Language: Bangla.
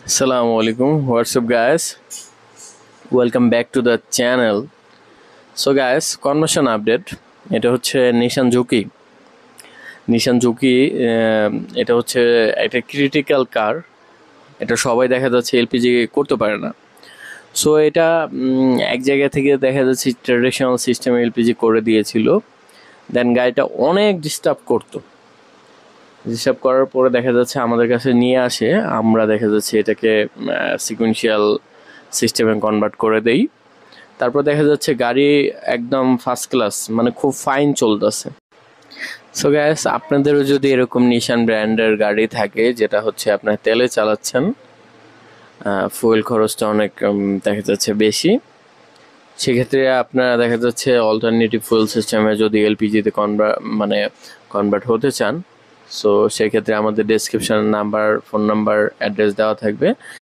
Assalamu alaikum. What's up, guys? Welcome back to the channel. So, guys, conversion update. এটা হচ্ছে নিশান জুকি এটা হচ্ছে একটা ক্রিটিক্যাল কার। এটা সবাই দেখা যাচ্ছে এলপিজি করতে পারে না। সো এটা এক জায়গা থেকে দেখা যাচ্ছে ট্র্যাডিশনাল সিস্টেমে এলপিজি করে দিয়েছিল। দেন গাড়িটা অনেক ডিস্টার্ব করার পরে দেখা যাচ্ছে আমাদের কাছে নিয়ে আসে, আমরা দেখা যাচ্ছে এটাকে সিকুয়েন্সিয়াল সিস্টেমে কনভার্ট করে দেই। তারপর দেখা যাচ্ছে গাড়ি একদম ফার্স্ট ক্লাস, মানে খুব ফাইন চলতেছে। সো গ্যাস, আপনাদেরও যদি এরকম নিশান ব্র্যান্ডের গাড়ি থাকে যেটা হচ্ছে আপনার তেলে চালাচ্ছেন, ফুয়েল খরচটা অনেক দেখা যাচ্ছে বেশি, সেক্ষেত্রে আপনারা দেখা যাচ্ছে অল্টারনেটিভ ফুয়েল সিস্টেমে যদি এলপিজিতে কনভার্ট হতে চান, সো সেক্ষেত্রে আমাদের description number, phone number, address দেওয়া থাকবে।